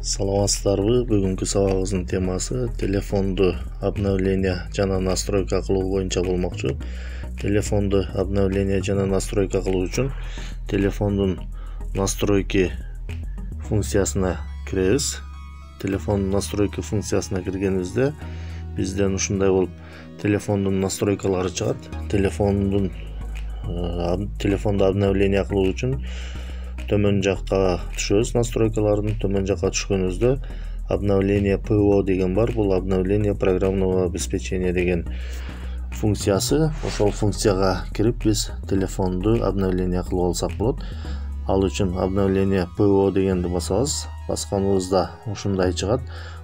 Саламатсыздарбы? Бүгүнкү сабагыбыздын темасы телефонду обновление жана настройка кылуу боюнча болмокчу. Телефонду обновление жана настройка кылуу үчүн телефондун настройки функциясына киребиз. Телефондун настройки функциясына киргенибизде бизден ушундай болуп телефондун настройкалары чыгат. Телефонду обновление кылуу үчүн төмөн жакка түшөбүз. Настройкалардын төмөн жакка түшкөнүбүздө обновление ПО деген бар. Бул обновление программного обеспечения деген функциясы. Ошол функцияга кирип биз телефонду обновление кылып алсак болот. Ал үчүн обновление ПО дегенди басабыз. Басканыбызда ушундай чыгат.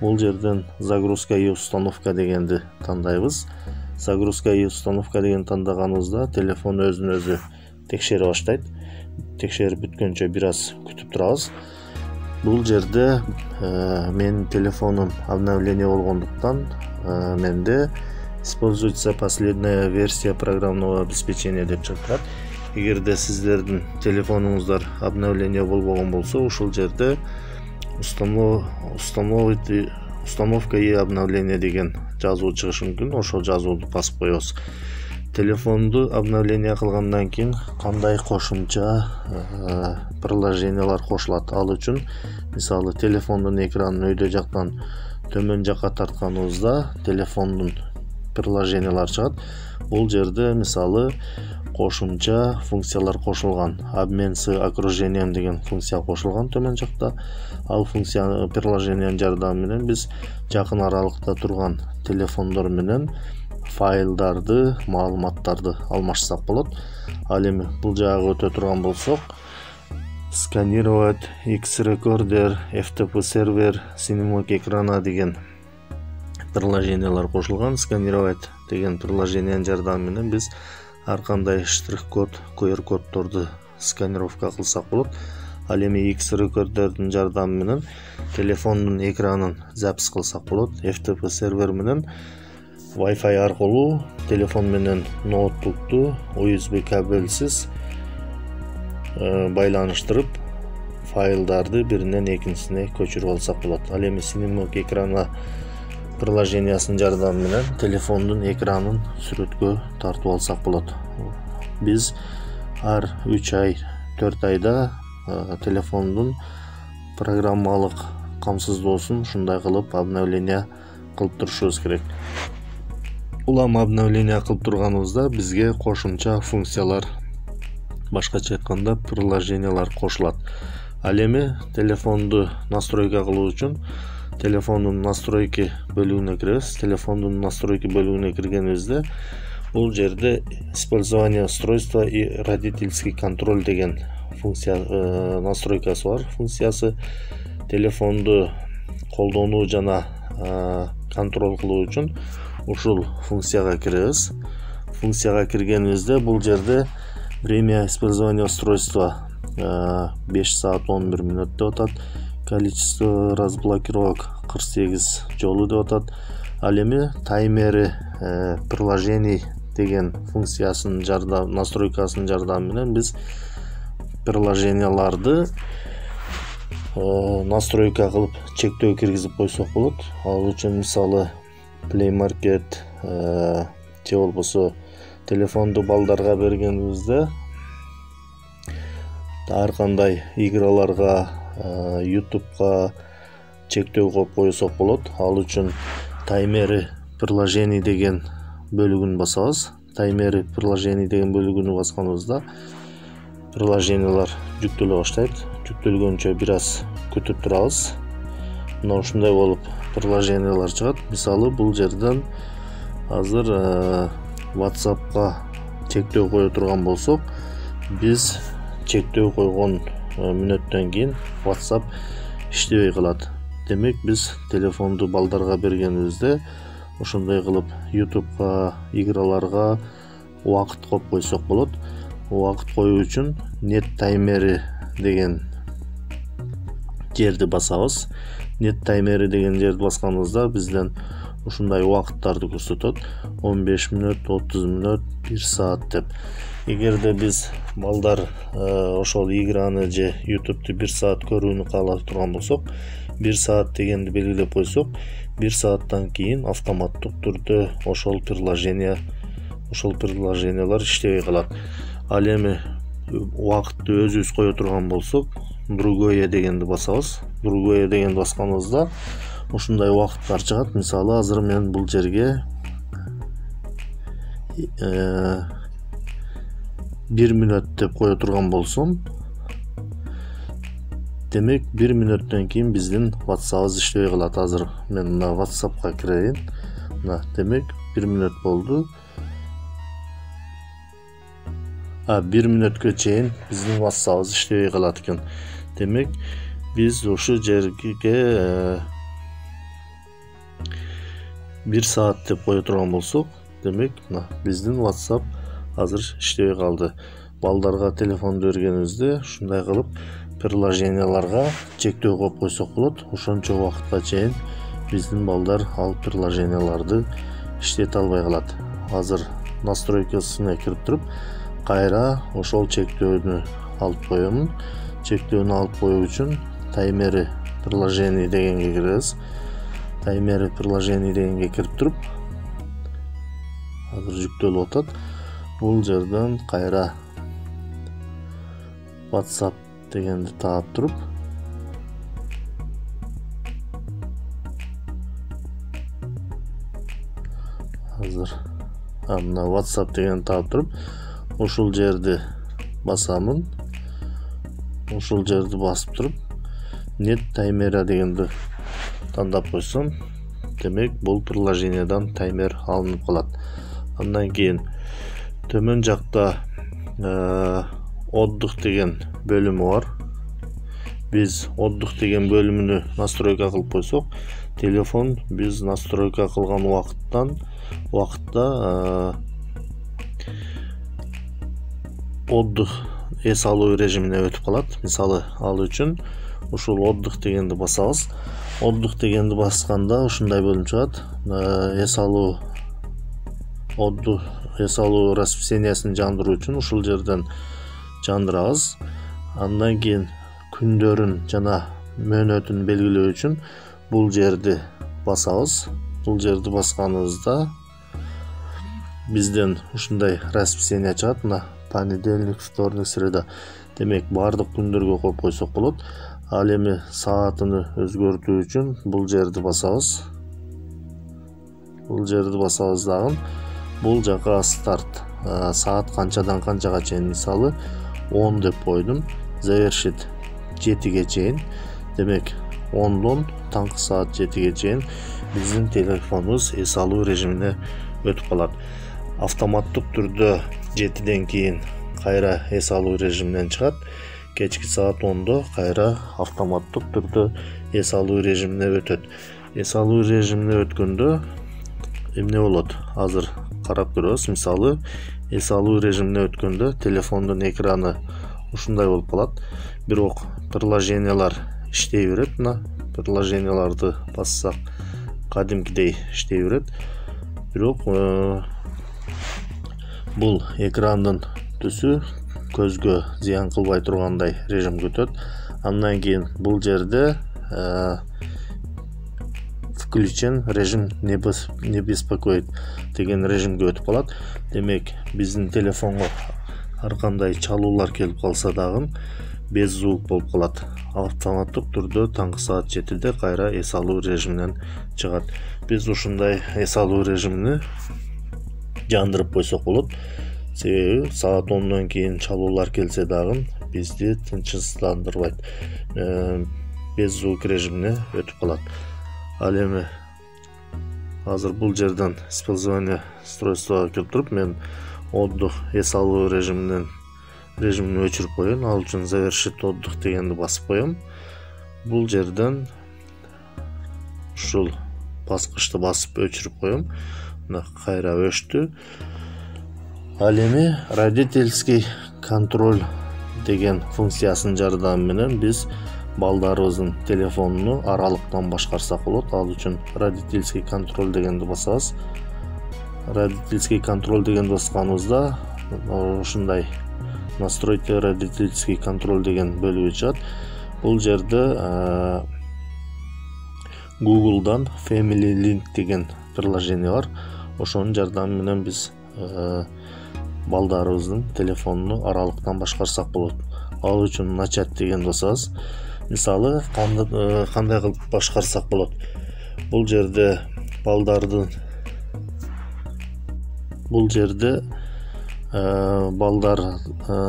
Бул жерден загрузка и установка дегенди тандайбыз. Загрузка и установка деген тандаганыбызда телефон өзүн өзү текшере баштайт. Текшерип бүткөнчө бир аз күтүп турабыз. Бул жерде менин телефонум обновление болгондуктан менде используется последняя версия программного обеспечения деп чыгып турат. Эгерде сиздердин телефонуңуздар обновление болбогон болсо, ушул жерде установка и обновление деген жазуу чыгышы мүмкүн. Ошол жазууну басып коебуз. Телефонду обновление кылгандан кийин кандай кошумча приложениялар кошулат? Ал үчүн мисалы телефондун экранын өйдө жактан төмөн жакка тартканыбызда телефондун приложениялары чыгат. Бул жерде мисалы кошумча функциялар кошулган. Обмен с окружением деген функция кошулган төмөн жакта. Ал функцияны приложениянын жардамы менен биз жакын аралыкта турган телефондор менен файлдарды, маалыматтарды алмашсак болот. Ал эми бул жагы өтө турган болсок, сканировать, X-Recorder, FTP сервер, снимок экрана деген приложениялар кошулган. Сканировать деген приложениянын жардамы менен биз ар кандай штрих-код, QR коддорду сканировка кылсак болот. Ал эми X-Recorderдин жардамы менен телефондун экранын запись кылсак болот. FTP сервер менен Wi-Fi аркылуу телефон менен ноутбукту USB кабелсиз байланыштырып файлдарды биринен экинчисине көчүрүп алсак болот. Ал эми снимок экрана приложениясынын жардамы менен телефондун экранын сүрөткө тартып алсак болот. Биз ар 3 ай 4 айда телефондун программалык камсыздоосун ушундай кылып обновление кылып турушубуз керек. Улам обновление кылып турганыбызда бизге кошумча функциялар, башкача айтканда приложениялар кошулат. Ал эми телефонду настройка кылуу үчүн телефондун настройки бөлүгүнө киребиз. Телефондун настройки бөлүгүнө киргенибизде бул жерде использование устройства и родительский контроль деген функция настройкасы бар. Функциясы телефонду колдонуу жана контроль кылуу үчүн ушул функцияга киребиз. Функцияга киргенибизде бул жерде время использования устройства 5 саат 11 мүнөт деп атат. Количество разблокировок 48 жолу деп атат. Ал эми таймери приложений деген функциясынын жардамы, настройкасынын жардамы менен биз приложенияларды настройка кылып чектөө киргизип койсок болот. Ал үчүн мисалы Play Market же болбосо телефонду балдарга бергенибизде ар кандай играларга, YouTube'га чектөө коюп койсок болот. Ал үчүн таймери приложений деген бөлүгүн басабыз. Таймери приложений деген бөлүгүнү басканыбызда приложениялар жүктөлө баштайт. Жүктөлгөнчө бир аз күтүп турабыз. Мына ушундай болуп приложениялар чыгат. Мисалы бул жерден азыр WhatsApp'ка чектөө кое турган болсок, биз чектөө койгон мүнөттөн кийин WhatsApp иштебей калат. Демек биз телефонду балдарга бергенибизде ошондой кылып YouTube'га, играларга убакыт коюп койсок болот. Убакыт коюу үчүн нет таймери деген жерди басабыз. Нет таймери деген жерди басканыбызда бизден ушундай убакыттарды көрсөтөт. 15 мүнөт, 30 мүнөт, 1 саат деп. Эгерде биз балдар ошол играны же YouTube'ду 1 саат көрүүнү каалап турган болсок, 1 saat дегенди белгилеп койсок, 1 сааттан кийин автоматтык түрдө ошол приложениялар иштебей калат. Ал эми убакытты өзүбүз кое турган болсок, другое дегенди басабыз. Другое дегенди басканыбызда ушундай убакыттар чыгат. Мисалы, азыр мен бул жерге 1 мүнөт деп кое турган болсом, демек 1 мүнөттөн кийин биздин WhatsApp'ыбыз иштебей калат. Азыр мен мына WhatsApp'ка кирейин. Мына демек 1 мүнөт болду. 1 мүнөткө чейин биздин WhatsApp'ыбыз иштебей калат экен. Демек биз ошол жерге 1 саат деп кое турган болсок, демек мына биздин WhatsApp азыр иштебей калды. Балдарга телефонду бергенибизде ушундай кылып приложенияларга чектөө коюп койсок болот. Ошончо убакытка чейин биздин балдар ал приложенияларды иштете албай калат. Азыр настройкасына кирип туруп, кайра ошол чектөөнү алып коемун. Чектөөнү алып коюу үчүн таймери приложение дегенге киребиз. Таймери приложение дегенге кирип туруп, азыр жүктөлүп атат. Бул жерден кайра WhatsApp дегенди таап туруп, азыр мына WhatsApp дегенди таап туруп, ушул жерди басамын. Ушул жерди басып туруп, нет таймера дегенди тандап койсом, демек бул приложениядан таймер алынып калат. Андан кийин төмөн жакта отдых деген бөлүмү бар. Биз отдых деген бөлүмүнү настройка кылып койсок, телефон биз настройка кылган убакытта отдых эс алуу режимине өтүп калат. Мисалы, ал үчүн ушул отдых дегенди басабыз. Отдых дегенди басканда ушундай бөлүм чыгат. Эс алуу расписаниясын жандыруу үчүн ушул жерден жандырабыз. Андан кийин күндөрүн жана мөөнөтүн белгилөө үчүн бул жерди басабыз. Бул жерди басканыбызда бизден ушундай расписание чыгат. Мына понедельник, вторник, среда. Демек бардык күндөргө коюп койсок болот. Ал эми саатыны өзгөртүү үчүн бул жерди басабыз. Бул жерди басабыз дагы. Бул жака старт. Саат канчадан канчага чейин, мисалы 10 деп койдум. Завершит 7ге чейин. Демек 10дон таңкы саат 7ге чейин биздин телефонубуз эс алуу режимине өтүп калат. Автоматтык түрдө 7ден кийин кайра эс алуу режиминен чыгат. Кечки саат 10до кайра автоматтык түрдө эс алуу режимине өтөт. Эс алуу режимине өткөндө эмне болот? Азыр карап көрөбүз. Мисалы, эс алуу режимине өткөндө телефондун экраны ушундай болуп калат. Бирок приложениялар иштей берет. Мына приложенияларды бассак кадимкидей иштей берет. Бирок бул экрандын түсү көзгө зыян кылбай тургандай режимге өтөт. Андан кийин бул жерде включен режим не беспокоит деген режимге өтүп калат. Демек биздин телефонго ар кандай чалуулар келип калса дагы без звук болуп калат. Автоматтык түрдө таңкы саат 7де кайра эс алуу режиминен чыгат. Биз ушундай эс алуу режимини жандырып койсок болот. Себеби саат 10дон кийин чалуулар келсе дагы бизди тынчсыздандырбайт. Без звук режимине өтүп калат. Ал эми азыр бул жерден использование устройствого келип туруп, мен отдых эс алуу режимин өчүрүп коеюн. Ал үчүн завершит отдых дегенди басып коем. Бул жерден ушул баскычты басып өчүрүп коем. Мына кайра өчтү. Ал эми родительский контроль деген функциясынын жардамы менен биз балдарыбыздын телефонуну аралыктан башкарсак болот. Ал үчүн родительский контроль дегенди басабыз. Родительский контроль дегенди басканыбызда ушундай настройки родительский контроль деген бөлүгү чыгат. Бул жерде Google'dan Family Link деген приложение бар. Ошонун жардамы менен биз балдарыбыздын телефонуну аралыктан башкарсак болот. Ал үчүн начать деген басабыз. Мисалы, кандай кылып башкарсак болот? Бул жерде балдар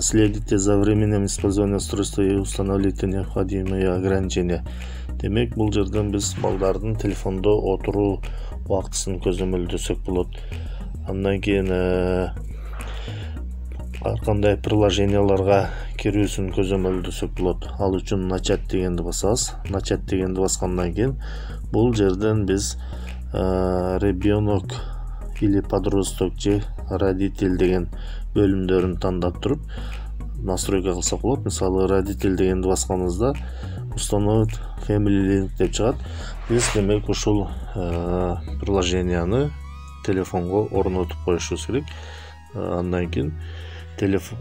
следите за временем использования устройства и установите необходимые ограничения. Демек, бул жерден биз балдардын телефондо отуруу убактысын көзөмөлдөсөк болот. Андан кийин ар кандай приложенияларга кирүүсүн көзөмөлдөсөк болот. Ал үчүн начать дегенди басабыз. Начать дегенди баскандан кийин бул жерден биз ребенок или подросток же родитель деген бөлүмдөрүн тандап туруп настройка кылсак болот. Мисалы, родитель дегенди басканыбызда установить Family Link деп чыгат. Биз демек ушул приложенияны телефонго орнотуп коюшубуз керек. Андан кийин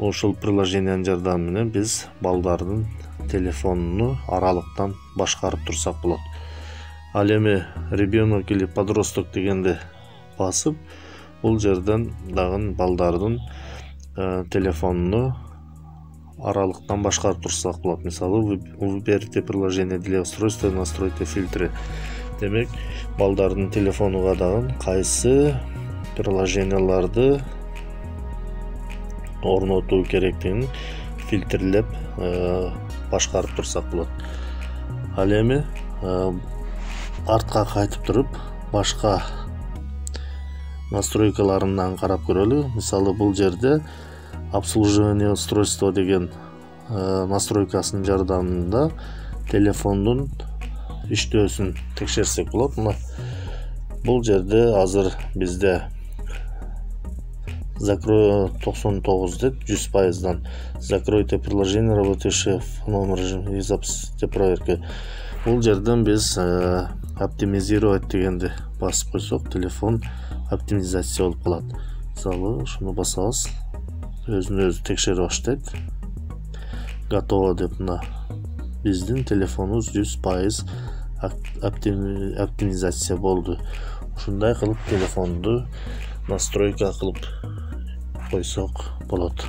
ушул приложениянын жардамы менен биз балдардын телефонуну аралыктан башкарып турсак болот. Ал эми ребенок или подросток дегенди басып, бул жерден дагы балдардын телефонуну аралыктан башкарып турсак болот. Мисалы, выберите приложение для устройства, настройте фильтры. Демек, балдардын телефонуга дагы кайсы приложенияларды орнотуу керектигин фильтрлеп башкарып турсак болот. Ал эми артка кайтып туруп, башка настройкаларынан карап көрөлү. Мисалы, бул жерде обслуживание устройства деген настройкасынын жардамында телефондун иштөөсүн текшерсек болот. Мына бул жерде азыр бизде закрой 99 деп 100%дан закройте приложение, работающее в новом режиме и запустите проверки. Бул жерден биз оптимизировать дегенди басып койсок, телефон оптимизация болуп калат. Мисалы, ушуну басабыз, өзүн-өзү текшере баштайт. Готово деп мына биздин телефонубуз 100% оптимизация болду. Ушундай кылып телефонду настройка кылып койсок болот.